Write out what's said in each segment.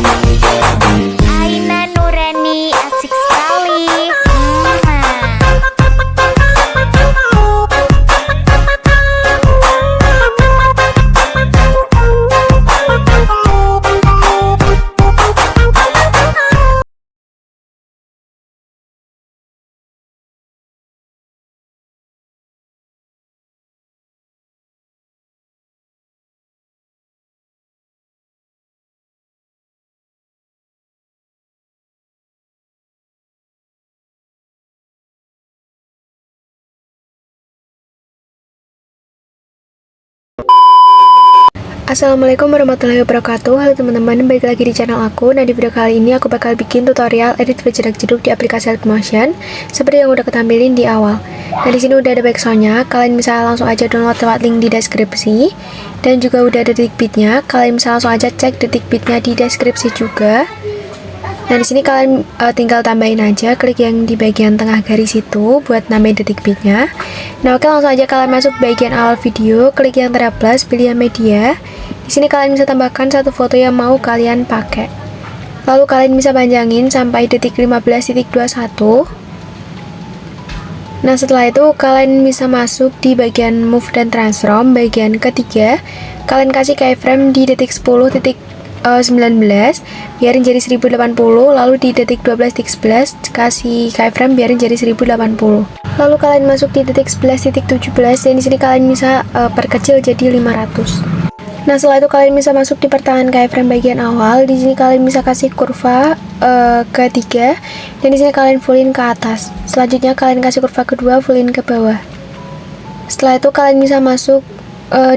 Aina Nurani asik sekali. Assalamualaikum warahmatullahi wabarakatuh. Halo teman-teman, balik lagi di channel aku. Nah, di video kali ini aku bakal bikin tutorial edit berjerak jeduk di aplikasi Motion seperti yang udah ketampilin di awal. Nah, di sini udah ada backsoundnya. Kalian bisa langsung aja download lewat link di deskripsi. Dan juga udah ada detik beatnya. Kalian bisa langsung aja cek detik beatnya di deskripsi juga. Nah, di sini kalian tinggal tambahin aja, klik yang di bagian tengah garis itu buat nambahin detik beatnya. Nah, oke, langsung aja kalian masuk bagian awal video, klik yang tanda plus, pilih yang media. Di sini kalian bisa tambahkan satu foto yang mau kalian pakai. Lalu kalian bisa panjangin sampai detik 15.21. Nah, setelah itu kalian bisa masuk di bagian move dan transform bagian ketiga. Kalian kasih keyframe di detik 10.19 biarin jadi 1080, lalu di detik 12.11 kasih keyframe biarin jadi 1080. Lalu kalian masuk di detik 11.17 dan di sini kalian bisa perkecil jadi 500. Nah, setelah itu kalian bisa masuk di pertahanan keyframe bagian awal. Di sini kalian bisa kasih kurva ketiga dan di sini kalian fullin ke atas. Selanjutnya kalian kasih kurva kedua fullin ke bawah. Setelah itu kalian bisa masuk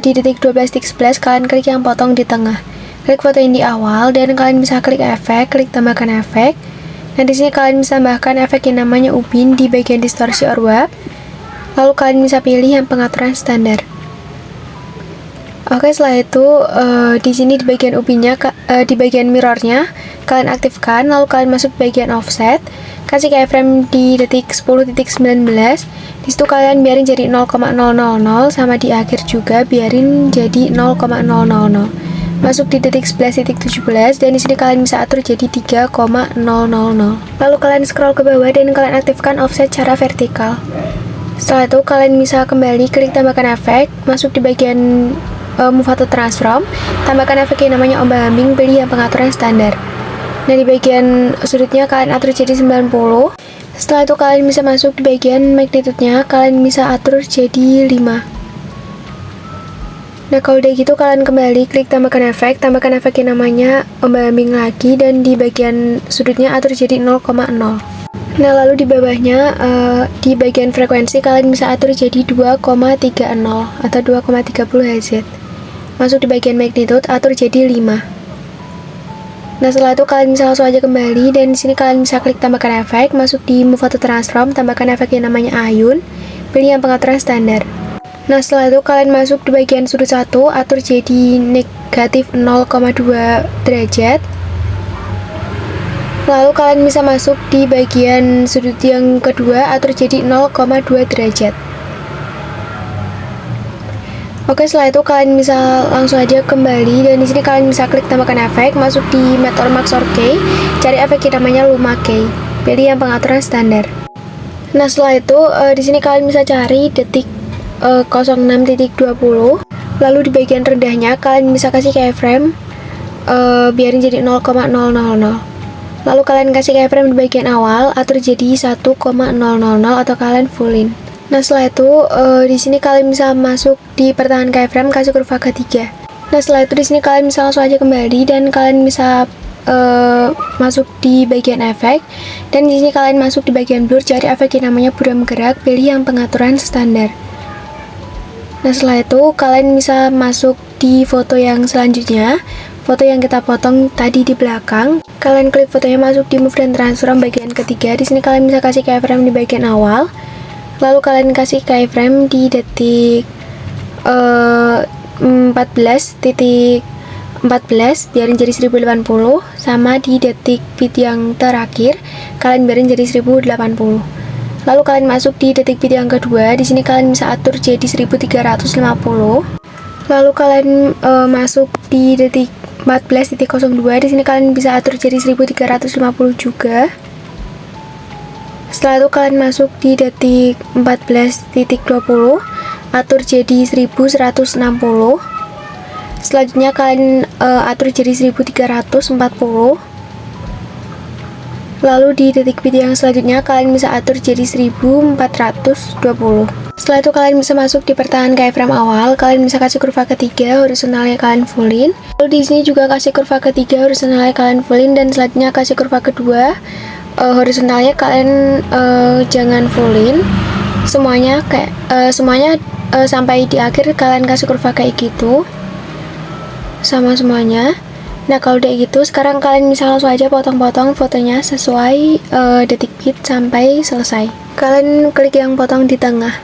di detik 12.11 kalian klik yang potong di tengah. Klik foto yang di awal dan kalian bisa klik efek, klik tambahkan efek. Nah, di sini kalian bisa tambahkan efek yang namanya ubin di bagian distorsi or warp. Lalu kalian bisa pilih yang pengaturan standar. Oke, setelah itu di sini di bagian ubinnya, di bagian mirrornya kalian aktifkan. Lalu kalian masuk bagian offset, kasih keyframe di detik 10.19. Di situ kalian biarin jadi 0,000 sama di akhir juga biarin jadi 0,000. Masuk di detik 11.17 dan di sini kalian bisa atur jadi 3,000. Lalu kalian scroll ke bawah dan kalian aktifkan offset secara vertikal. Setelah itu kalian bisa kembali klik tambahkan efek, masuk di bagian move atau transform, tambahkan efek yang namanya ombak ambing, pilih yang pengaturan standar. Nah, di bagian sudutnya kalian atur jadi 90. Setelah itu kalian bisa masuk di bagian magnitude-nya, kalian bisa atur jadi 5. Nah, kalau udah gitu kalian kembali klik tambahkan efek yang namanya ombak ambing lagi dan di bagian sudutnya atur jadi 0,0. Nah, lalu di bawahnya di bagian frekuensi kalian bisa atur jadi 2,30 atau 2,30 Hz. Masuk di bagian magnitude atur jadi 5. Nah, setelah itu kalian bisa langsung aja kembali dan di sini kalian bisa klik tambahkan efek, masuk di move atau transform, tambahkan efek yang namanya ayun, pilih yang pengaturan standar. Nah, setelah itu kalian masuk di bagian sudut 1, atur jadi negatif 0,2 derajat. Lalu kalian bisa masuk di bagian sudut yang kedua, atur jadi 0,2 derajat. Oke, setelah itu kalian bisa langsung aja kembali dan di sini kalian bisa klik tambahkan efek, masuk di Matte or Max or Key, cari efek yang namanya Luma Key, pilih yang pengaturan standar. Nah, setelah itu di sini kalian bisa cari detik 06.20. Lalu di bagian rendahnya kalian bisa kasih keyframe biarin jadi 0,000. Lalu kalian kasih keyframe di bagian awal, atur jadi 1,000 atau kalian fullin. Nah, setelah itu di sini kalian bisa masuk di pertahanan keyframe, kasih kurva ketiga. Nah, setelah itu di sini kalian bisa langsung aja kembali dan kalian bisa masuk di bagian efek dan di sini kalian masuk di bagian blur, cari efek yang namanya buram gerak, pilih yang pengaturan standar. Nah, setelah itu kalian bisa masuk di foto yang selanjutnya, foto yang kita potong tadi di belakang. Kalian klik fotonya, masuk di move dan transform bagian ketiga. Di sini kalian bisa kasih keyframe di bagian awal. Lalu kalian kasih keyframe di detik 14.14 biarin jadi 1080 sama di detik beat yang terakhir kalian biarin jadi 1080. Lalu kalian masuk di detik beat yang kedua. Di sini kalian bisa atur jadi 1350. Lalu kalian masuk di detik 14.02. Di sini kalian bisa atur jadi 1350 juga. Setelah itu kalian masuk di detik 14.20, atur jadi 1160. Selanjutnya kalian atur jadi 1340. Lalu di detik bit yang selanjutnya kalian bisa atur jadi 1420. Setelah itu kalian bisa masuk di pertengahan keyframe awal. Kalian bisa kasih kurva ketiga, horizontalnya kalian fullin. Lalu di sini juga kasih kurva ketiga, horizontalnya kalian fullin, dan selanjutnya kasih kurva kedua, horizontalnya kalian jangan fullin. Semuanya sampai di akhir kalian kasih kurva kayak gitu, sama semuanya. Nah kalau udah gitu, sekarang kalian bisa langsung aja potong-potong fotonya sesuai detik bit sampai selesai. Kalian klik yang potong di tengah.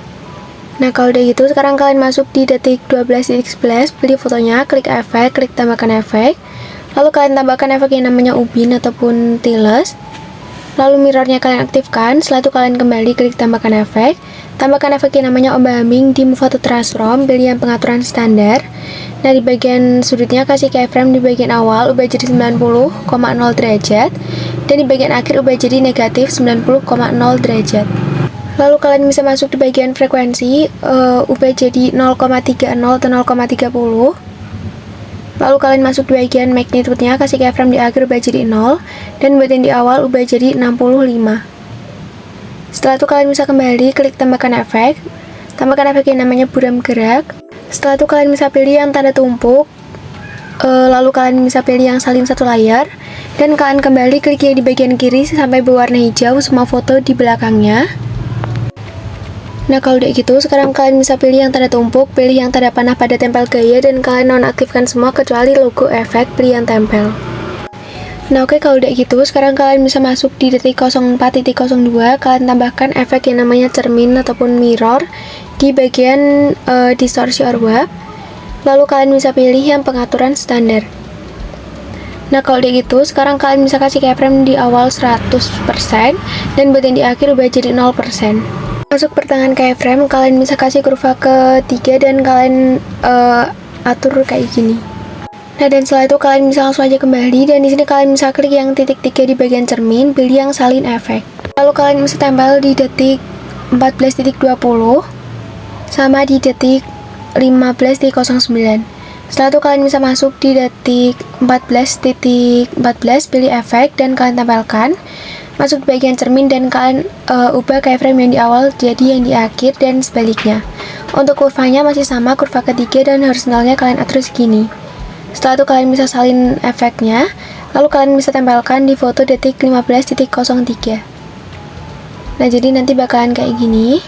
Nah kalau udah gitu, sekarang kalian masuk di detik 12.11, pilih fotonya, klik efek, klik tambahkan efek. Lalu kalian tambahkan efek yang namanya ubin ataupun tiles. Lalu mirrornya kalian aktifkan. Setelah itu kalian kembali klik tambahkan efek. Tambahkan efek yang namanya ombak-ambing di move auto transform, pilih yang pengaturan standar. Nah di bagian sudutnya kasih keyframe di bagian awal ubah jadi 90,0 derajat, dan di bagian akhir ubah jadi negatif 90,0 derajat. Lalu kalian bisa masuk di bagian frekuensi, ubah jadi 0,30 atau 0,30. Lalu kalian masuk di bagian magnitude-nya, kasih keyframe di akhir ubah jadi 0, dan buat yang di awal ubah jadi 65. Setelah itu kalian bisa kembali klik tambahkan efek. Tambahkan efek yang namanya buram gerak. Setelah itu kalian bisa pilih yang tanda tumpuk, lalu kalian bisa pilih yang salin satu layar, dan kalian kembali klik yang di bagian kiri sampai berwarna hijau semua foto di belakangnya. Nah kalau udah gitu, sekarang kalian bisa pilih yang tanda tumpuk, pilih yang tanda panah pada tempel gaya, dan kalian nonaktifkan semua kecuali logo efek, pilih yang tempel. Nah oke, kalau udah gitu, sekarang kalian bisa masuk di detik 04.02, kalian tambahkan efek yang namanya cermin ataupun mirror di bagian distorsi or warp. Lalu kalian bisa pilih yang pengaturan standar. Nah kalau udah gitu, sekarang kalian bisa kasih keyframe di awal 100%, dan buat yang di akhir ubah jadi 0%. Masuk pertengahan keyframe, kalian bisa kasih kurva ketiga dan kalian atur kayak gini. Nah dan setelah itu kalian bisa langsung aja kembali, dan di sini kalian bisa klik yang titik 3 di bagian cermin, pilih yang salin efek. Lalu kalian bisa tempel di detik 14.20 sama di detik 15.09. Setelah itu kalian bisa masuk di detik 14.14, pilih efek dan kalian tempelkan. Masuk di bagian cermin dan kalian ubah keyframe yang di awal jadi yang di akhir dan sebaliknya. Untuk kurvanya masih sama, kurva ketiga, dan horizontalnya kalian atur segini. Setelah itu kalian bisa salin efeknya, lalu kalian bisa tempelkan di foto detik 15.03. Nah jadi nanti bakalan kayak gini.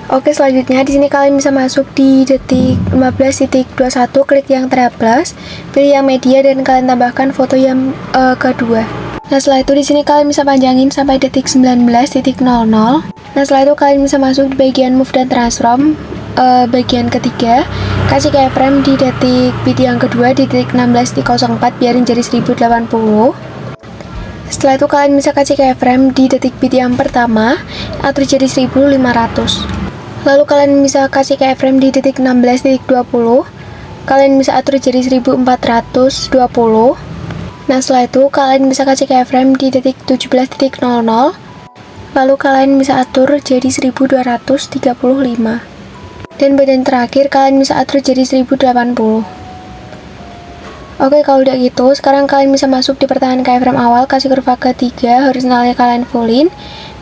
Oke, selanjutnya di sini kalian bisa masuk di detik 15.21, klik yang tab plus, pilih yang media, dan kalian tambahkan foto yang kedua. Nah setelah itu di sini kalian bisa panjangin sampai detik 19.00. Nah setelah itu kalian bisa masuk di bagian move dan transform, bagian ketiga, kasih keyframe di detik bit yang kedua di detik 16.04, biarin jadi 1080. Setelah itu kalian bisa kasih keyframe di detik bit yang pertama, atur jadi 1500. Lalu kalian bisa kasih keyframe di detik 16.20, kalian bisa atur jadi 1420. Nah setelah itu kalian bisa kasih keyframe di detik 17.00, lalu kalian bisa atur jadi 1235. Dan bagian terakhir kalian bisa atur jadi 1080. Oke, kalau udah gitu, sekarang kalian bisa masuk di pertengahan keyframe awal, kasih kurva ketiga, horizontalnya kalian fullin,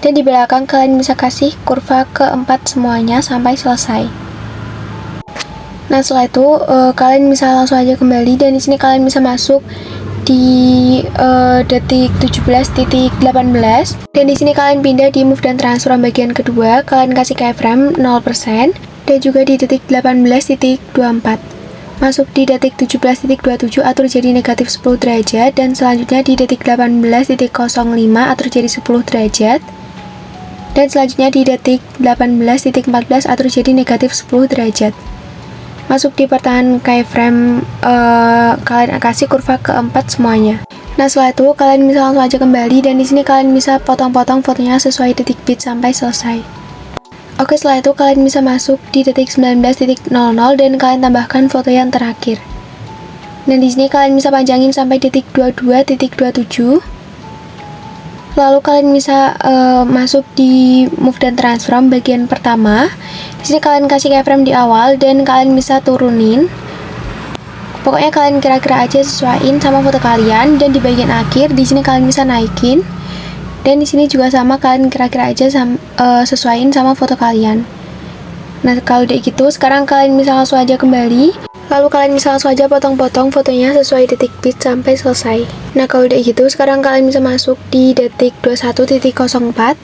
dan di belakang kalian bisa kasih kurva keempat semuanya sampai selesai. Nah setelah itu kalian bisa langsung aja kembali, dan di sini kalian bisa masuk di detik 17.18, dan di sini kalian pindah di move dan transform bagian kedua, kalian kasih keyframe 0%, dan juga di detik 18.24. Masuk di detik 17.27, atur jadi negatif 10 derajat, dan selanjutnya di detik 18.05 atur jadi 10 derajat, dan selanjutnya di detik 18.14 atur jadi negatif 10 derajat. Masuk di pertengahan keyframe, kalian kasih kurva keempat semuanya. Nah setelah itu kalian bisa langsung aja kembali, dan di sini kalian bisa potong-potong fotonya sesuai detik bit sampai selesai. Oke, setelah itu kalian bisa masuk di detik 19.00 dan kalian tambahkan foto yang terakhir. Nah, di sini kalian bisa panjangin sampai detik 22.27. Lalu kalian bisa masuk di move dan transform bagian pertama. Di sini kalian kasih keyframe di awal dan kalian bisa turunin. Pokoknya kalian kira-kira aja sesuaiin sama foto kalian, dan di bagian akhir di sini kalian bisa naikin. Dan di sini juga sama, kalian kira-kira aja sesuaiin sama foto kalian. Nah, kalau udah gitu, sekarang kalian bisa langsung aja kembali. Lalu kalian bisa langsung aja potong-potong fotonya sesuai detik bit sampai selesai. Nah, kalau udah gitu, sekarang kalian bisa masuk di detik 21.04.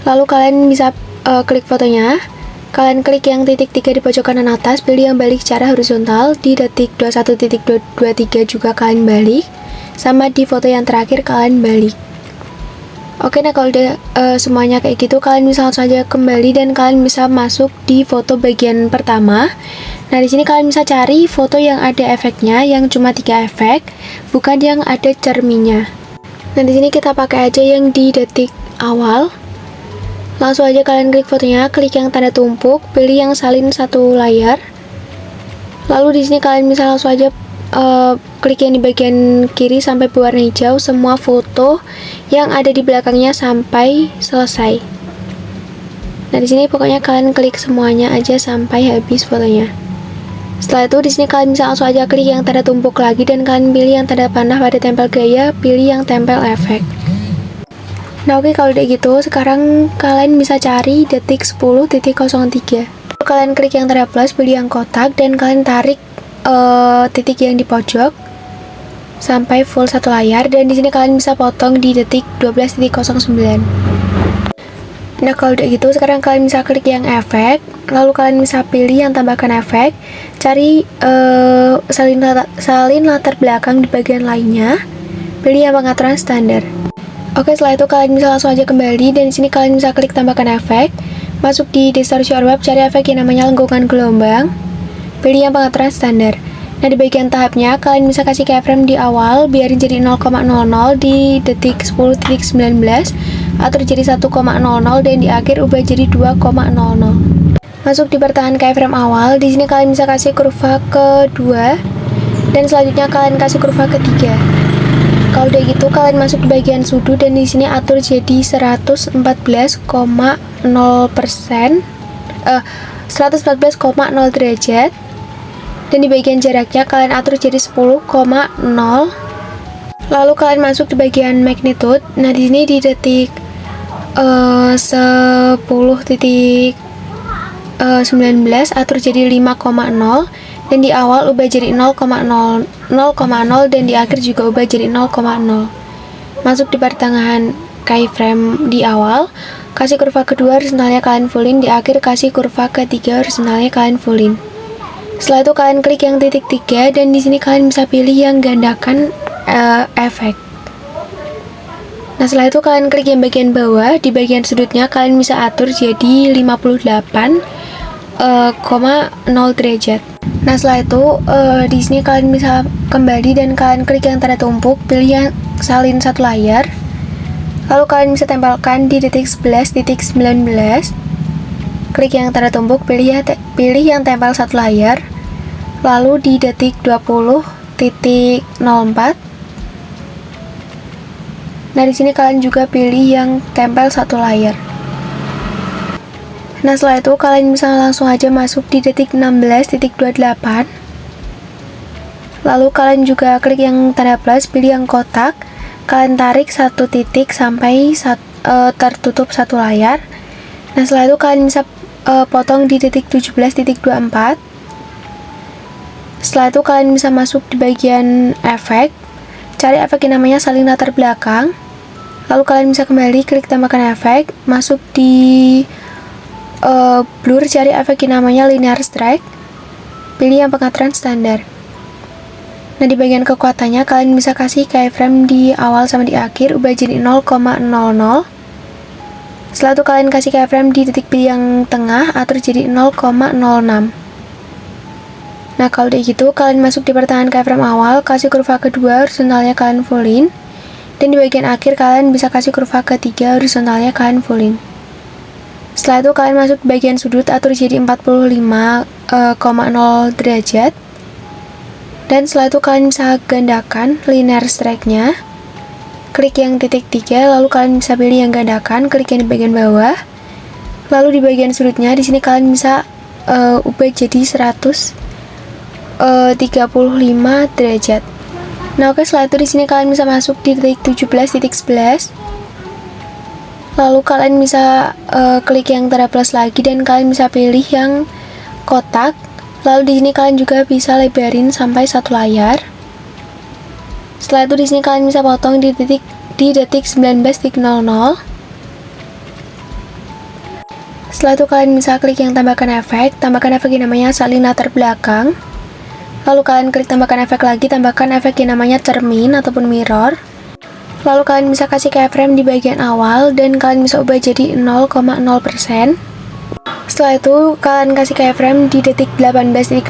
Lalu kalian bisa klik fotonya. Kalian klik yang titik 3 di pojok kanan atas, pilih yang balik secara horizontal. Di detik 21.23 juga kalian balik. Sama di foto yang terakhir kalian balik. Oke, nah kalau udah semuanya kayak gitu, kalian bisa langsung aja kembali dan kalian bisa masuk di foto bagian pertama. Nah, di sini kalian bisa cari foto yang ada efeknya, yang cuma 3 efek, bukan yang ada cerminnya. Nah, di sini kita pakai aja yang di detik awal. Langsung aja kalian klik fotonya, klik yang tanda tumpuk, pilih yang salin satu layar. Lalu di sini kalian bisa langsung aja klik yang di bagian kiri sampai berwarna hijau, semua foto yang ada di belakangnya sampai selesai. Nah, di sini pokoknya kalian klik semuanya aja sampai habis fotonya. Setelah itu di sini kalian bisa langsung aja klik yang tanda tumpuk lagi dan kalian pilih yang tanda panah pada tempel gaya, pilih yang tempel efek. Nah, oke, kalau udah gitu, sekarang kalian bisa cari detik 10.03. Kalian klik yang tanda plus, pilih yang kotak dan kalian tarik titik yang di pojok sampai full satu layar, dan di sini kalian bisa potong di detik 12.09. Nah, kalau udah gitu, sekarang kalian bisa klik yang efek, lalu kalian bisa pilih yang tambahkan efek, cari salin latar belakang di bagian lainnya, pilih yang pengaturan standar. Oke, setelah itu kalian bisa langsung aja kembali dan di sini kalian bisa klik tambahkan efek, masuk di distortion web, cari efek yang namanya lengkungan gelombang, pilih yang pengaturan standar. Nah, di bagian tahapnya kalian bisa kasih keyframe di awal, biarin jadi 0,00, di detik 10.19 atau jadi 1,00, dan di akhir ubah jadi 2,00. Masuk di pertengahan keyframe awal, di sini kalian bisa kasih kurva kedua dan selanjutnya kalian kasih kurva ketiga. Kalau udah gitu kalian masuk di bagian sudut dan di sini atur jadi 114,0%, 114,0 derajat. Dan di bagian jaraknya kalian atur jadi 10,0. Lalu kalian masuk di bagian magnitude. Nah, di sini di detik 10.19 atur jadi 5,0 dan di awal ubah jadi 0,0 dan di akhir juga ubah jadi 0,0. Masuk di pertengahan keyframe di awal, kasih kurva kedua horizontalnya kalian fullin, di akhir kasih kurva ketiga horizontalnya kalian fullin. Setelah itu kalian klik yang titik 3 dan di sini kalian bisa pilih yang gandakan efek. Nah, setelah itu kalian klik yang bagian bawah, di bagian sudutnya kalian bisa atur jadi 58,0 derajat. Nah, setelah itu di sini kalian bisa kembali dan kalian klik yang tanda tumpuk, pilih yang salin satu layar. Lalu kalian bisa tempelkan di detik 11.19. Klik yang tanda tumpuk, pilih yang tempel satu layar. Lalu di detik 20.04. Nah, di sini kalian juga pilih yang tempel satu layar. Nah, setelah itu kalian bisa langsung aja masuk di detik 16.28. Lalu kalian juga klik yang tanda plus, pilih yang kotak. Kalian tarik satu titik sampai tertutup satu layar. Nah, setelah itu kalian bisa potong di detik 17.24. Setelah itu kalian bisa masuk di bagian efek, cari efek yang namanya salin latar belakang. Lalu kalian bisa kembali klik tambahkan efek, masuk di blur, cari efek yang namanya linear strike, pilih yang pengaturan standar. Nah, di bagian kekuatannya kalian bisa kasih keyframe di awal sama di akhir, ubah jadi 0,00. Setelah itu kalian kasih keyframe di detik B yang tengah, atur jadi 0,06. Nah, kalau udah gitu kalian masuk di pertengahan keyframe awal, kasih kurva kedua horizontalnya kalian fullin, dan di bagian akhir kalian bisa kasih kurva ketiga horizontalnya kalian fullin. Setelah itu kalian masuk di bagian sudut, atur jadi 45,0 derajat. Dan setelah itu kalian bisa gandakan linear strike-nya. Klik yang titik 3, lalu kalian bisa pilih yang gandakan, klik yang di bagian bawah. Lalu di bagian sudutnya, di sini kalian bisa ubah jadi 135 derajat. Nah, oke, setelah itu di sini kalian bisa masuk di titik 17.11. Lalu kalian bisa klik yang tanda plus lagi dan kalian bisa pilih yang kotak. Lalu di sini kalian juga bisa lebarin sampai satu layar. Setelah itu di sini kalian bisa potong di detik 19.00. Setelah itu kalian bisa klik yang tambahkan efek yang namanya salin latar belakang. Lalu kalian klik tambahkan efek lagi, tambahkan efek yang namanya cermin ataupun mirror. Lalu kalian bisa kasih keyframe di bagian awal dan kalian bisa ubah jadi 0,0%. Setelah itu kalian kasih keyframe di detik 18.00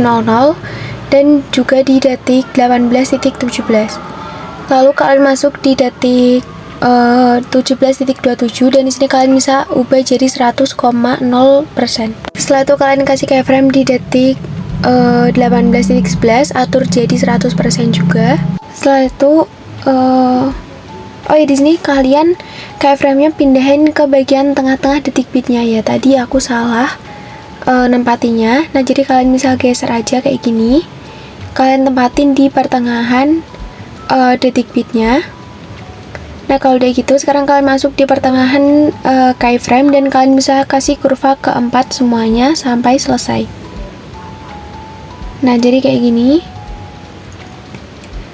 dan juga di detik 18.17. Lalu kalian masuk di detik 17.27 dan di sini kalian bisa ubah jadi 100,0%. Setelah itu kalian kasih keyframe di detik 18.11, atur jadi 100% juga. Setelah itu di sini kalian keyframe-nya pindahin ke bagian tengah-tengah detik bitnya ya. Tadi aku salah nempatinya. Nah, jadi kalian bisa geser aja kayak gini. Kalian tempatin di pertengahan detik bitnya. Nah, kalau udah gitu, sekarang kalian masuk di pertengahan keyframe dan kalian bisa kasih kurva keempat semuanya sampai selesai. Nah, jadi kayak gini.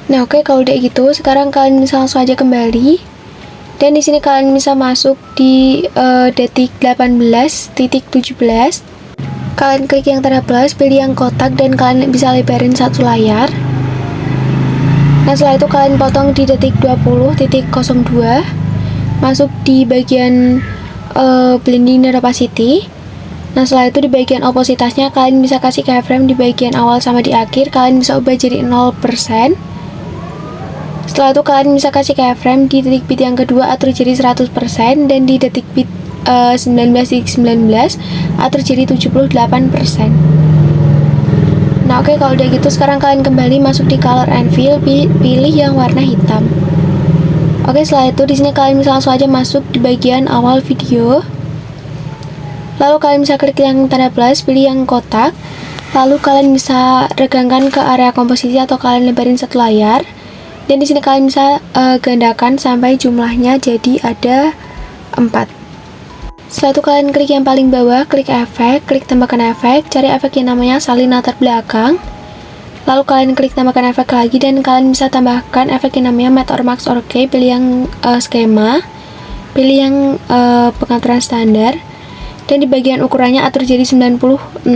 Nah, oke, kalau udah gitu, sekarang kalian bisa langsung aja kembali. Dan di sini kalian bisa masuk di detik 18.17. Kalian klik yang tanda plus, pilih yang kotak dan kalian bisa lebarin satu layar. Nah, setelah itu kalian potong di detik 20.02. Masuk di bagian blending dan opacity. Nah, setelah itu di bagian opositasnya kalian bisa kasih keyframe di bagian awal sama di akhir. Kalian bisa ubah jadi 0%. Setelah itu kalian bisa kasih keyframe di detik bit yang kedua, atur jadi 100%, dan di detik bit 19.19 atur jadi 78%. Nah, oke, kalau udah gitu sekarang kalian kembali masuk di color and fill, pilih yang warna hitam. Oke, setelah itu di sini kalian bisa langsung aja masuk di bagian awal video. Lalu kalian bisa klik yang tanda plus, pilih yang kotak. Lalu kalian bisa regangkan ke area komposisi atau kalian lebarin satu layar. Dan di sini kalian bisa gandakan sampai jumlahnya jadi ada 4. Setelah itu kalian klik yang paling bawah, klik efek, klik tambahkan efek, cari efek yang namanya salin latar belakang. Lalu kalian klik tambahkan efek lagi dan kalian bisa tambahkan efek yang namanya matte or max or key, pilih yang skema, pilih yang pengaturan standar. Dan di bagian ukurannya atur jadi 96%.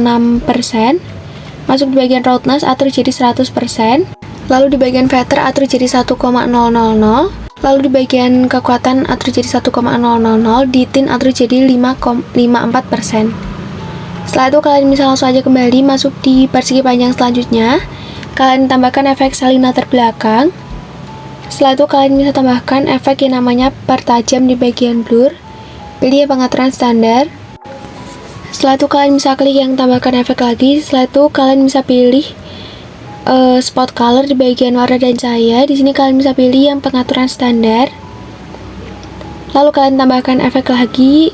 Masuk di bagian roughness atur jadi 100%. Lalu di bagian feather atur jadi 1,000. Lalu di bagian kekuatan atur jadi 1,000. Di tint atur jadi 5,54%. Setelah itu kalian bisa langsung aja kembali masuk di persegi panjang selanjutnya. Kalian tambahkan efek salin latar belakang. Setelah itu kalian bisa tambahkan efek yang namanya pertajam di bagian blur. Pilih pengaturan standar. Setelah itu kalian bisa klik yang tambahkan efek lagi. Setelah itu kalian bisa pilih spot color di bagian warna dan cahaya. Di sini kalian bisa pilih yang pengaturan standar. Lalu kalian tambahkan efek lagi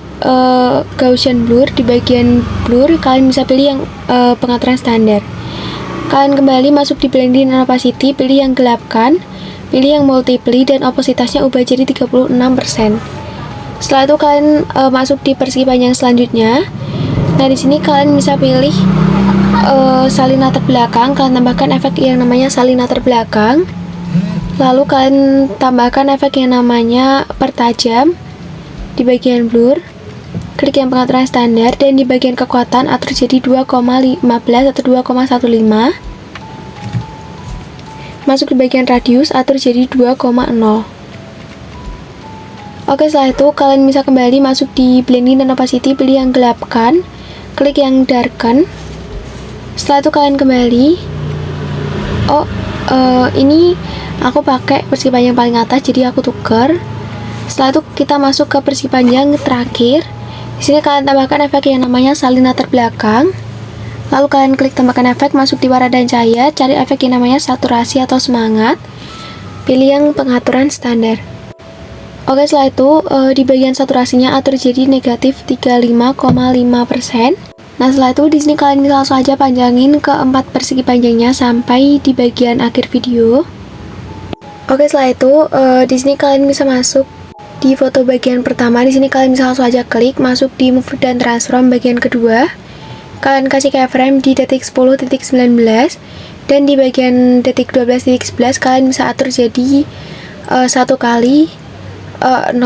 Gaussian blur di bagian blur. Kalian bisa pilih yang pengaturan standar. Kalian kembali masuk di blending dan opacity, pilih yang gelapkan, pilih yang multiply dan opositasnya ubah jadi 36%. Setelah itu kalian masuk di persegi panjang selanjutnya. Nah, di sini kalian bisa pilih salin latar belakang, kalian tambahkan efek yang namanya salin latar belakang. Lalu kalian tambahkan efek yang namanya pertajam di bagian blur. Klik yang pengaturan standar dan di bagian kekuatan atur jadi 2,15 atau 2,15. Masuk di bagian radius atur jadi 2,0. Oke, setelah itu kalian bisa kembali masuk di blending dan opacity, pilih yang gelapkan, klik yang darken. Setelah itu kalian kembali. Ini aku pakai persegi panjang paling atas, jadi aku tuker. Setelah itu kita masuk ke persegi panjang terakhir. Di sini kalian tambahkan efek yang namanya salin latar belakang. Lalu kalian klik tambahkan efek, masuk di warna dan cahaya, cari efek yang namanya saturasi atau semangat. Pilih yang pengaturan standar. Oke, setelah itu di bagian saturasinya atur jadi negatif 35,5%. Nah, setelah itu di sini kalian bisa langsung aja panjangin ke 4 persegi panjangnya sampai di bagian akhir video. Oke, setelah itu di sini kalian bisa masuk di foto bagian pertama. Di sini kalian bisa langsung aja klik masuk di move dan transform bagian kedua. Kalian kasih keyframe di detik 10.19 dan di bagian detik 12.11 kalian bisa atur jadi 1 kali 0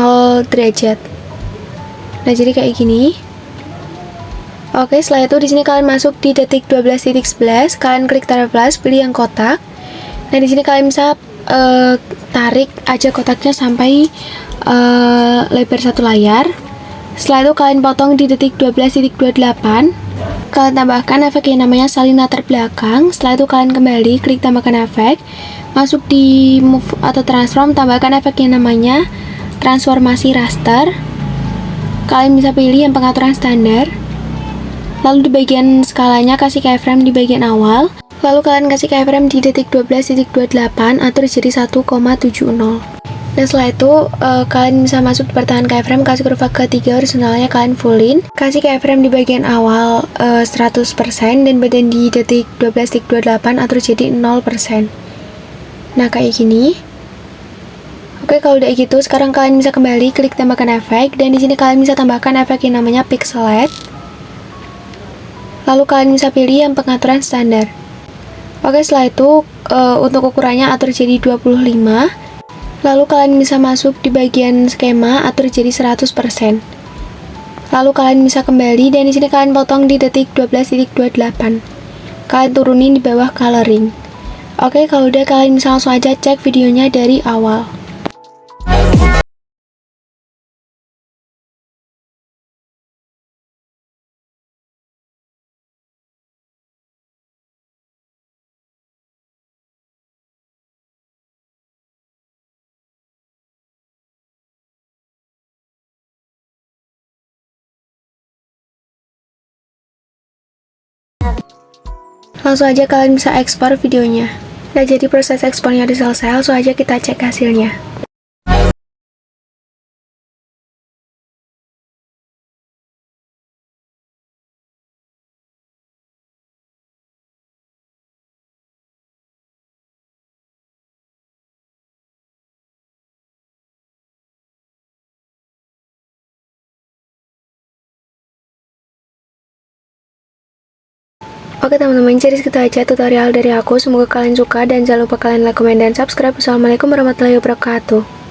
derajat. Nah, jadi kayak gini. Oke, setelah itu di sini kalian masuk di detik 12.11, kalian klik tanda plus, pilih yang kotak. Nah, di sini kalian bisa tarik aja kotaknya sampai lebar satu layar. Setelah itu kalian potong di detik 12.28. Kalian tambahkan efek yang namanya salin latar belakang. Setelah itu kalian kembali klik tambahkan efek, masuk di move atau transform, tambahkan efek yang namanya transformasi raster. Kalian bisa pilih yang pengaturan standar. Lalu di bagian skalanya kasih keyframe di bagian awal. Lalu kalian kasih keyframe di detik 12.28, atur jadi 1,70. Nah, setelah itu kalian bisa masuk di pertahanan keyframe, kasih kurva ketiga horizontalnya kalian fullin. Kasih keyframe di bagian awal 100% dan bagian di detik 12.28 atur jadi 0%. Nah, kayak gini. Oke, kalau udah gitu, sekarang kalian bisa kembali klik tambahkan efek, dan di sini kalian bisa tambahkan efek yang namanya pixelate. Lalu kalian bisa pilih yang pengaturan standar. Oke, setelah itu untuk ukurannya atur jadi 25. Lalu kalian bisa masuk di bagian skema, atur jadi 100%. Lalu kalian bisa kembali, dan di sini kalian potong di detik 12.28. Kalian turunin di bawah coloring. Oke, kalau udah kalian bisa langsung aja cek videonya dari awal. Langsung aja kalian bisa ekspor videonya. Nah, jadi proses ekspornya udah selesai, langsung aja kita cek hasilnya. Oke teman-teman, jadi segitu aja tutorial dari aku. Semoga kalian suka dan jangan lupa kalian like, komen, dan subscribe. Assalamualaikum warahmatullahi wabarakatuh.